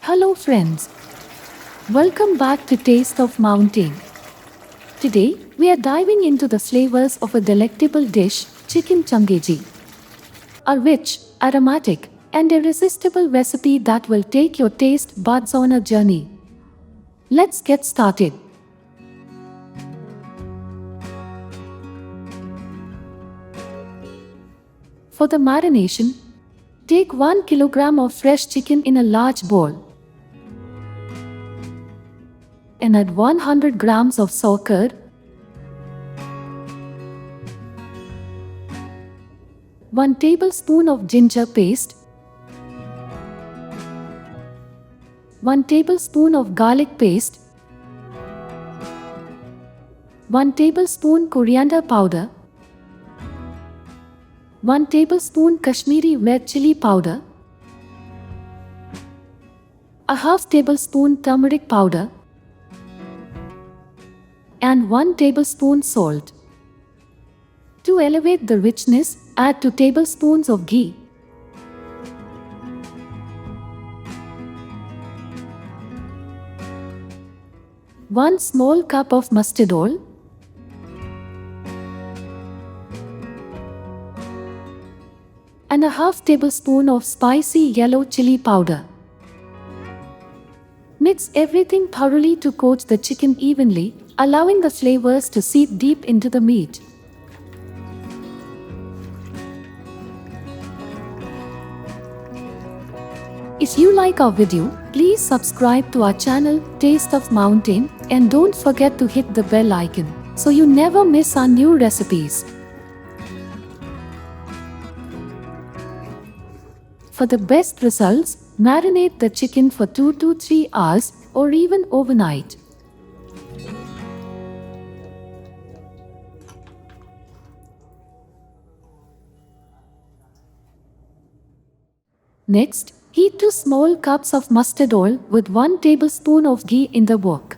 Hello friends, welcome back to Taste of Mountain. Today, we are diving into the flavors of a delectable dish, Chicken Changezi. A rich, aromatic, and irresistible recipe that will take your taste buds on a journey. Let's get started. For the marination, take 1 kilogram of fresh chicken in a large bowl and add 100 grams of sour curd, 1 tablespoon of ginger paste, 1 tablespoon of garlic paste, 1 tablespoon coriander powder, 1 tablespoon Kashmiri red chili powder, a half tablespoon turmeric powder, and 1 tablespoon salt. To elevate the richness, add 2 tablespoons of ghee. One small cup of mustard oil, and a half tablespoon of spicy yellow chili powder. Mix everything thoroughly to coat the chicken evenly, allowing the flavors to seep deep into the meat. If you like our video, please subscribe to our channel Taste of Mountain and don't forget to hit the bell icon so you never miss our new recipes. For the best results, marinate the chicken for 2 to 3 hours or even overnight. Next, heat 2 small cups of mustard oil with 1 tablespoon of ghee in the wok.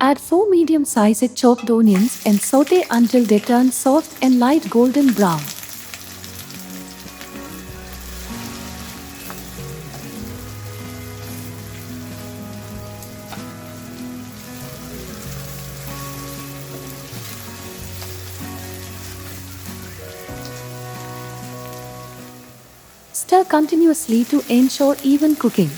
Add 4 medium-sized chopped onions and saute until they turn soft and light golden brown. Stir continuously to ensure even cooking.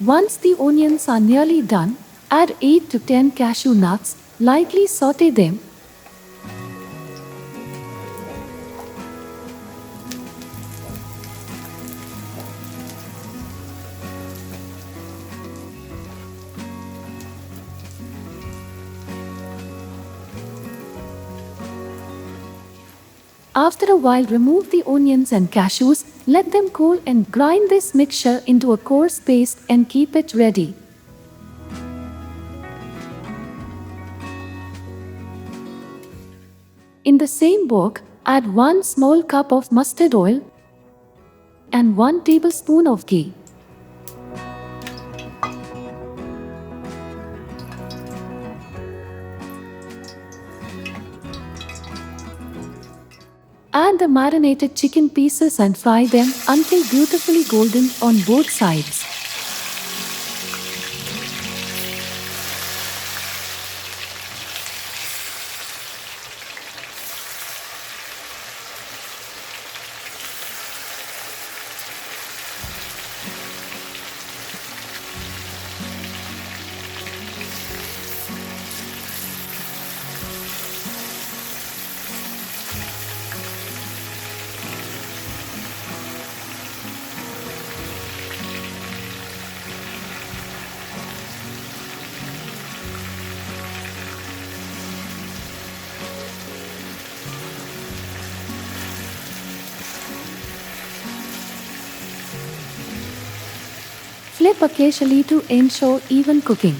Once the onions are nearly done, add 8 to 10 cashew nuts, lightly saute them. After a while, remove the onions and cashews, let them cool and grind this mixture into a coarse paste and keep it ready. In the same wok, add 1 small cup of mustard oil and 1 tablespoon of ghee. Add the marinated chicken pieces and fry them until beautifully golden on both sides. Flip occasionally to ensure even cooking.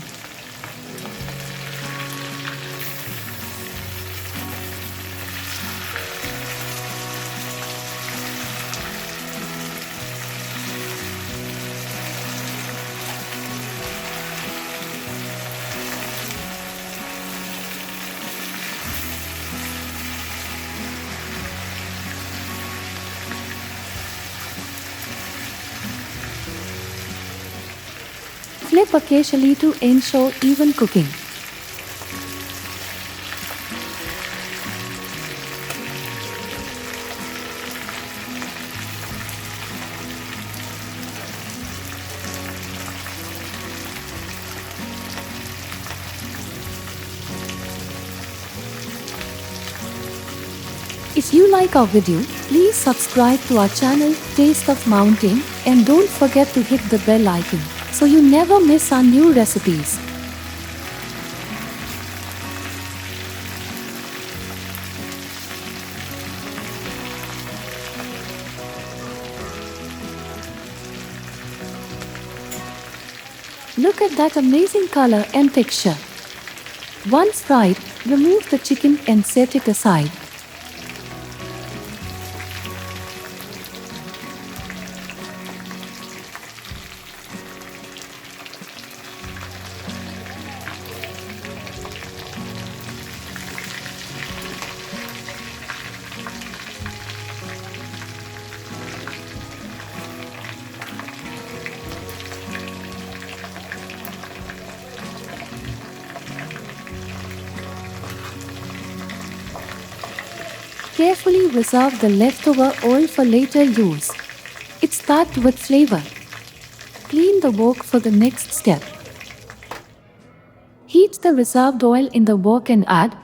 Flip occasionally to ensure even cooking. If you like our video, please subscribe to our channel Taste of Mountain and don't forget to hit the bell icon so you never miss our new recipes. Look at that amazing color and texture. Once fried, remove the chicken and set it aside. Carefully reserve the leftover oil for later use. It's packed with flavor. Clean the wok for the next step. Heat the reserved oil in the wok and add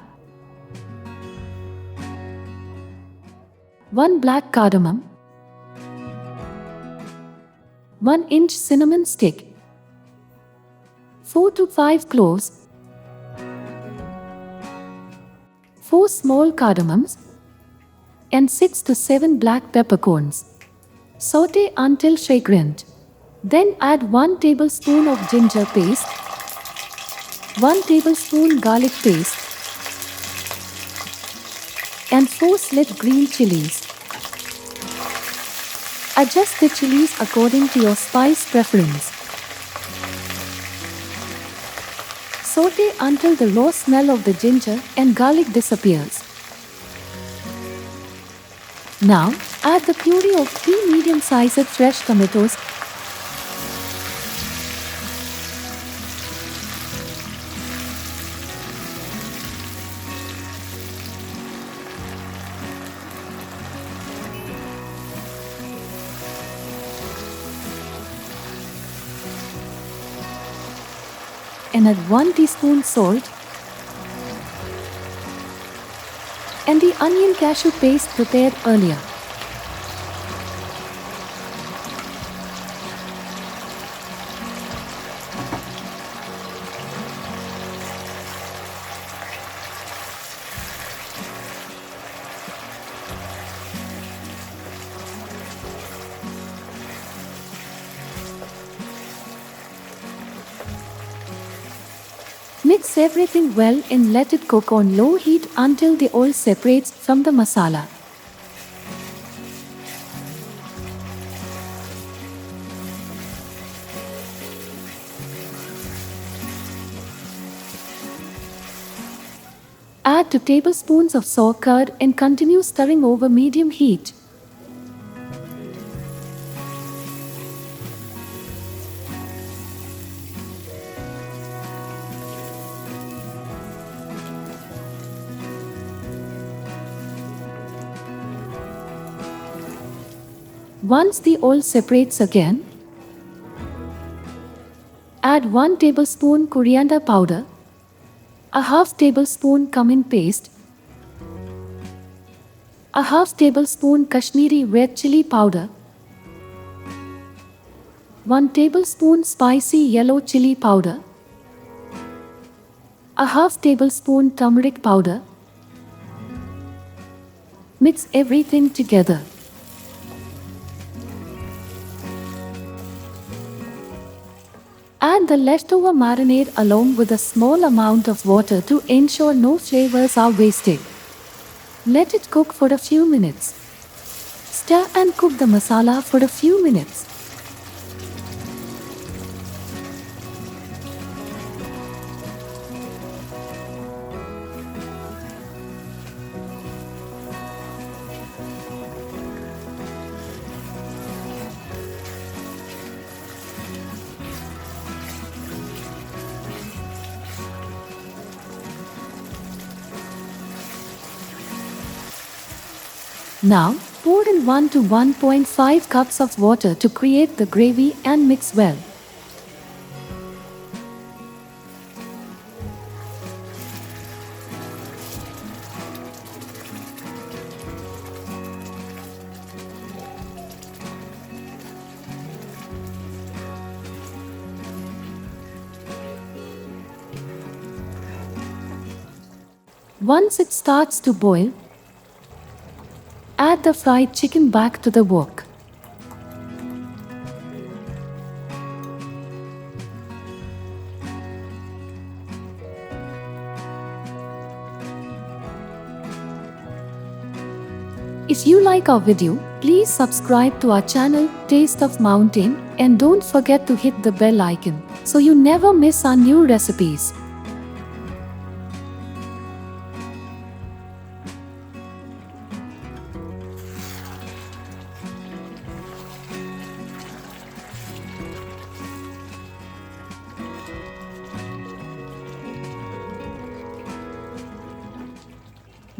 1 black cardamom, 1-inch cinnamon stick, 4 to 5 cloves, 4 small cardamoms, and 6 to 7 black peppercorns. Saute until fragrant. Then add 1 tablespoon of ginger paste, 1 tablespoon garlic paste, and 4 slit green chilies. Adjust the chilies according to your spice preference. Saute until the raw smell of the ginger and garlic disappears. Now, add the puree of 3 medium-sized fresh tomatoes. And add 1 teaspoon salt and the onion cashew paste prepared earlier. Mix everything well and let it cook on low heat until the oil separates from the masala. Add 2 tablespoons of sour curd and continue stirring over medium heat. Once the oil separates again, add 1 tablespoon coriander powder, a half tablespoon cumin paste, a half tablespoon Kashmiri red chili powder, 1 tablespoon spicy yellow chili powder, a half tablespoon turmeric powder. Mix everything together. Add the leftover marinade along with a small amount of water to ensure no flavors are wasted. Let it cook for a few minutes. Stir and cook the masala for a few minutes. Now, pour in 1 to 1.5 cups of water to create the gravy and mix well. Once it starts to boil, add the fried chicken back to the wok. If you like our video, please subscribe to our channel Taste of Mountain and don't forget to hit the bell icon so you never miss our new recipes.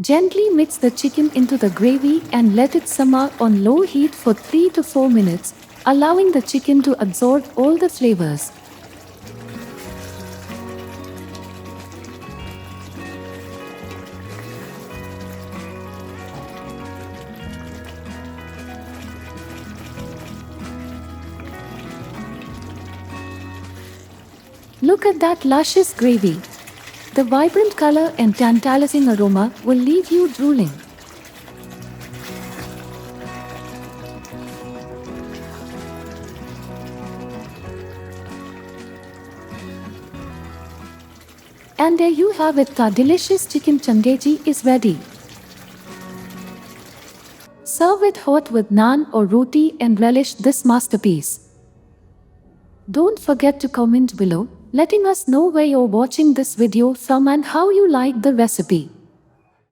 Gently mix the chicken into the gravy and let it simmer on low heat for 3 to 4 minutes, allowing the chicken to absorb all the flavors. Look at that luscious gravy. The vibrant color and tantalizing aroma will leave you drooling. And there you have it, our delicious chicken changezi is ready. Serve it hot with naan or roti and relish this masterpiece. Don't forget to comment below, letting us know where you're watching this video from and how you like the recipe.